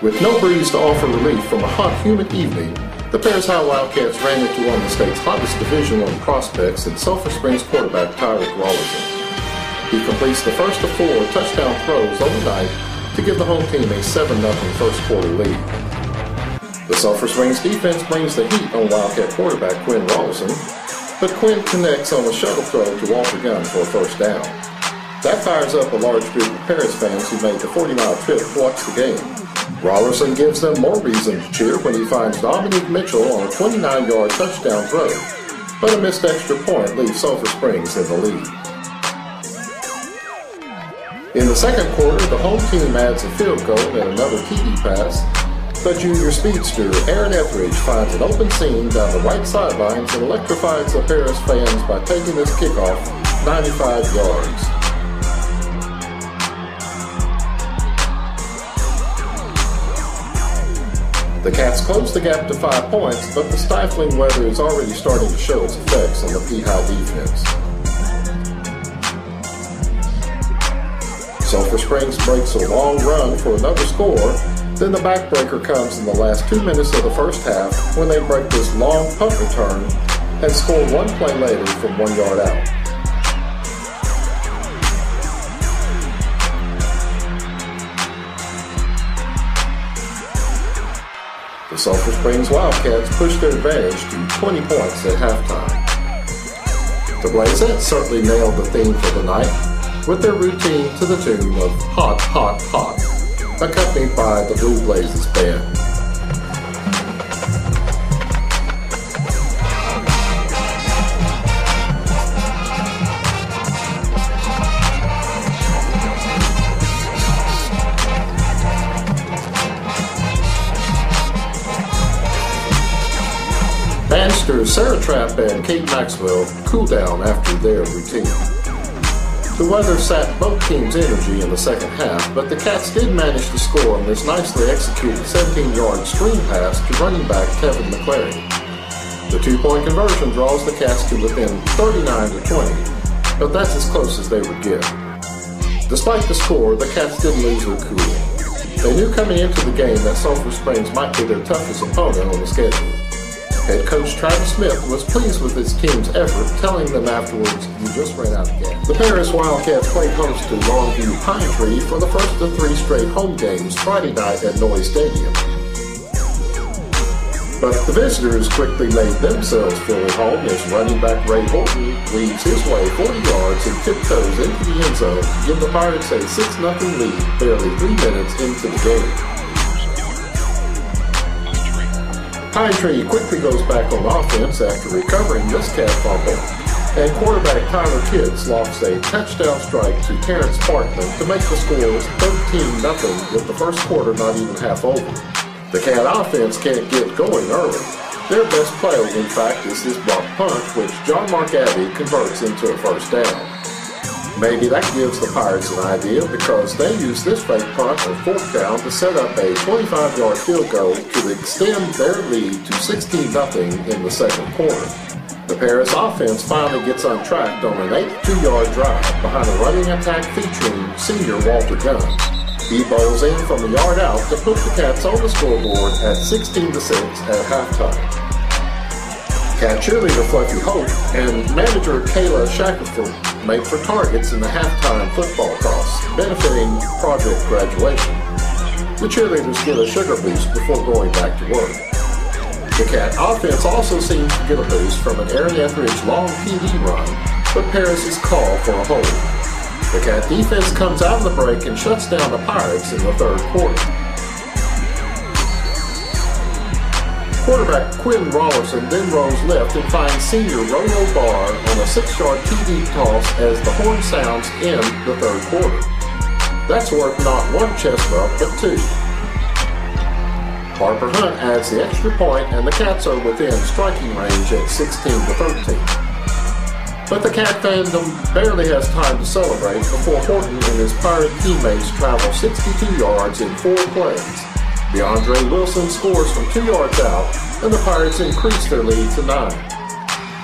With no breeze to offer relief from a hot, humid evening, the Paris High Wildcats ran into one of the state's hottest Division I prospects in Sulphur Springs quarterback Tyreek Rawlinson. He completes the first of 4 touchdown throws overnight to give the home team a 7-0 first quarter lead. The Sulphur Springs defense brings the heat on Wildcat quarterback Quinn Rawlinson, but Quinn connects on a shuttle throw to Walter Gunn for a first down. That fires up a large group of Paris fans who made the 40-mile trip to watch the game. Rawlinson gives them more reason to cheer when he finds Dominique Mitchell on a 29-yard touchdown throw, but a missed extra point leaves Sulphur Springs in the lead. In the second quarter, the home team adds a field goal and another TD pass, but junior speedster Aaron Etheridge finds an open seam down the right sidelines and electrifies the Paris fans by taking this kickoff 95 yards. The Cats close the gap to 5 points, but the stifling weather is already starting to show its effects on the P-High defense. Sulphur Springs breaks a long run for another score, then the backbreaker comes in the last 2 minutes of the first half when they break this long punt return and score one play later from 1 yard out. The Sulphur Springs Wildcats push their advantage to 20 points at halftime. The Blazettes certainly nailed the theme for the night with their routine to the tune of Hot, Hot, Hot, accompanied by the Blue Blazes band. Bandsters Sarah Trapp and Kate Maxwell cool down after their routine. The weather sapped both teams' energy in the second half, but the Cats did manage to score on this nicely executed 17-yard screen pass to running back Kevin McClary. The 2-point conversion draws the Cats to within 39-20, but that's as close as they would get. Despite the score, the Cats didn't lose their cool. They knew coming into the game that Sulphur Springs might be their toughest opponent on the schedule. Head coach Travis Smith was pleased with his team's effort, telling them afterwards, "We just ran out of gas." The Paris Wildcats played host to Longview Pine Tree for the first of 3 straight home games Friday night at Noyes Stadium. But the visitors quickly made themselves feel at home as running back Ray Horton leads his way 40 yards and tiptoes into the end zone to give the Pirates a 6-0 lead barely 3 minutes into the game. Pine Tree quickly goes back on offense after recovering this cat fumble, and quarterback Tyler Kidds lofts a touchdown strike to Terrence Parkman to make the score 13-0 with the first quarter not even half over. The Cat offense can't get going early. Their best play, in fact, is this block punt, which John Mark Abbey converts into a first down. Maybe that gives the Pirates an idea because they use this fake punt or 4th down to set up a 25-yard field goal to extend their lead to 16-0 in the second quarter. The Paris offense finally gets untracked on an 82-yard drive behind a running attack featuring senior Walter Gunn. He bowls in from a yard out to put the Cats on the scoreboard at 16-6 at halftime. Cat cheerleader Fluffy Hope and manager Kayla Shackelford make for targets in the halftime football toss, benefiting Project Graduation. The cheerleaders get a sugar boost before going back to work. The Cat offense also seems to get a boost from an Aaron Etheridge long TD run, but Paris is called for a hold. The Cat defense comes out of the break and shuts down the Pirates in the third quarter. Quarterback Quinn Rawlinson then rolls left and finds senior Rolo Barr on a 6-yard TD toss as the horn sounds in the third quarter. That's worth not 1 chest bump, but 2. Harper Hunt adds the extra point, and the Cats are within striking range at 16-13. But the Cat fandom barely has time to celebrate before Horton and his Pirate teammates travel 62 yards in 4 plays. DeAndre Wilson scores from 2 yards out, and the Pirates increase their lead to 9.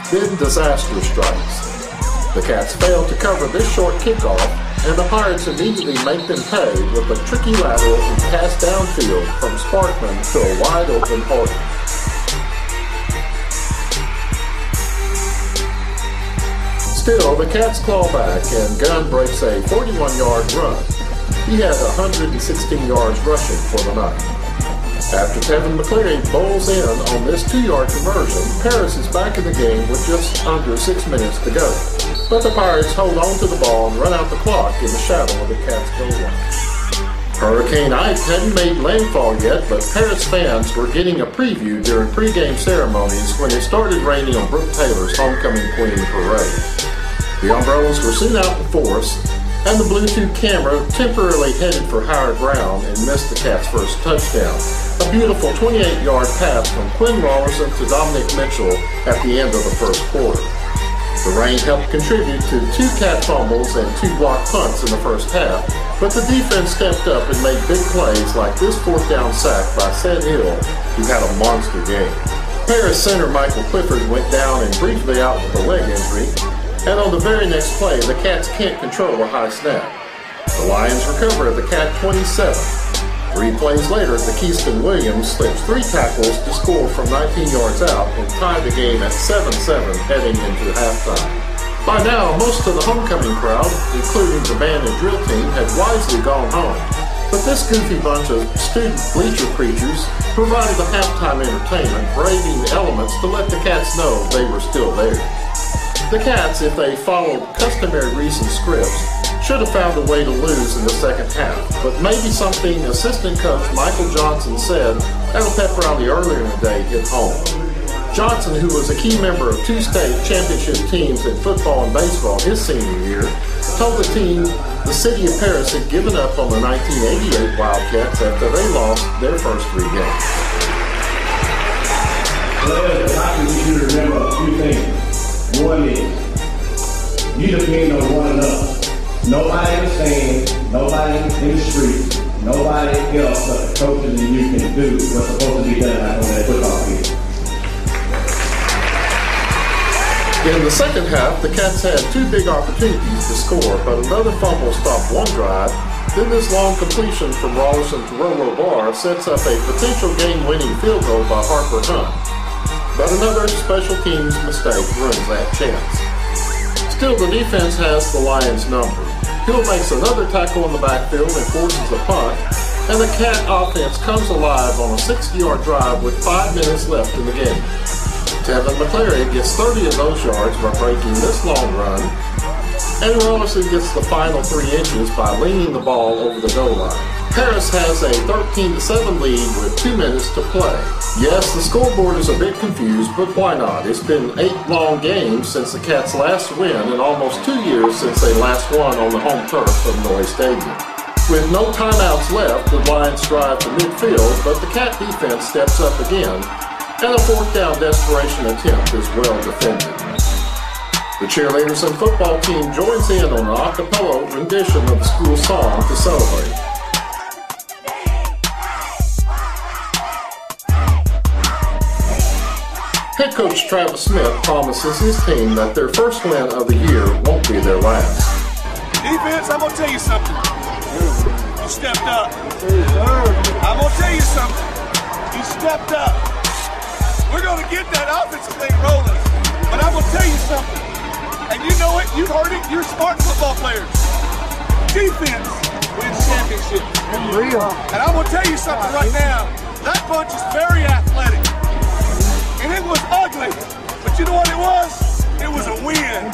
Then disaster strikes. The Cats fail to cover this short kickoff, and the Pirates immediately make them pay with a tricky lateral and pass downfield from Sparkman to a wide-open Horton. Still, the Cats claw back, and Gunn breaks a 41-yard run. He had 116 yards rushing for the night. After Tevin McCleary bowls in on this 2-yard conversion, Paris is back in the game with just under 6 minutes to go. But the Pirates hold on to the ball and run out the clock in the shadow of the Cats' goal line. Hurricane Ike hadn't made landfall yet, but Paris fans were getting a preview during pregame ceremonies when it started raining on Brooke Taylor's homecoming queen parade. The umbrellas were soon out in force, and the Bluetooth camera temporarily headed for higher ground and missed the Cats' first touchdown. A beautiful 28-yard pass from Quinn Rollerson to Dominic Mitchell at the end of the first quarter. The rain helped contribute to 2 Cat fumbles and 2 blocked punts in the first half, but the defense stepped up and made big plays like this 4th down sack by Sed Hill, who had a monster game. Paris center Michael Clifford went down and briefly out with a leg injury, and on the very next play, the Cats can't control a high snap. The Lions recover at the Cat 27. 3 plays later, the Keyston Williams slipped 3 tackles to score from 19 yards out and tied the game at 7-7 heading into halftime. By now, most of the homecoming crowd, including the band and drill team, had wisely gone home. But this goofy bunch of student bleacher creatures provided the halftime entertainment, braving the elements to let the Cats know they were still there. The Cats, if they followed customary recent scripts, should have found a way to lose in the second half, but maybe something assistant coach Michael Johnson said at a pep rally earlier in the day hit home. Johnson, who was a key member of 2 state championship teams in football and baseball his senior year, told the team the city of Paris had given up on the 1988 Wildcats after they lost their first 3 games. Players, I want you to remember a few things. One is, you depend on one another. Nobody in the stands, nobody in the streets, nobody else but the coaches and you can do what's supposed to be done on that football field. In the second half, the Cats had 2 big opportunities to score, but another fumble stopped one drive. Then this long completion from Rollerson to Rolo Barr sets up a potential game-winning field goal by Harper Hunt. But another special teams mistake ruins that chance. Still, the defense has the Lions number. Hill makes another tackle in the backfield and forces a punt, and the Cat offense comes alive on a 60-yard drive with 5 minutes left in the game. Tevin McCleary gets 30 of those yards by breaking this long run, and Rollerson gets the final 3 inches by leaning the ball over the goal line. Paris has a 13-7 lead with 2 minutes to play. Yes, the scoreboard is a bit confused, but why not? It's been 8 long games since the Cats' last win and almost 2 years since they last won on the home turf of Noy Stadium. With no timeouts left, the Lions drive to midfield, but the Cat defense steps up again, and a 4th down desperation attempt is well defended. The cheerleaders and football team joins in on an a cappella rendition of the school song to celebrate. Head coach Travis Smith promises his team that their first win of the year won't be their last. Defense, I'm going to tell you something. You stepped up. I'm going to tell you something. You stepped up. We're going to get that offensive thing rolling. But I'm going to tell you something. And you know it. You've heard it. You're smart football players. Defense wins championships. And I'm going to tell you something right now. That bunch is very athletic. And it was ugly, but you know what it was? It was a win.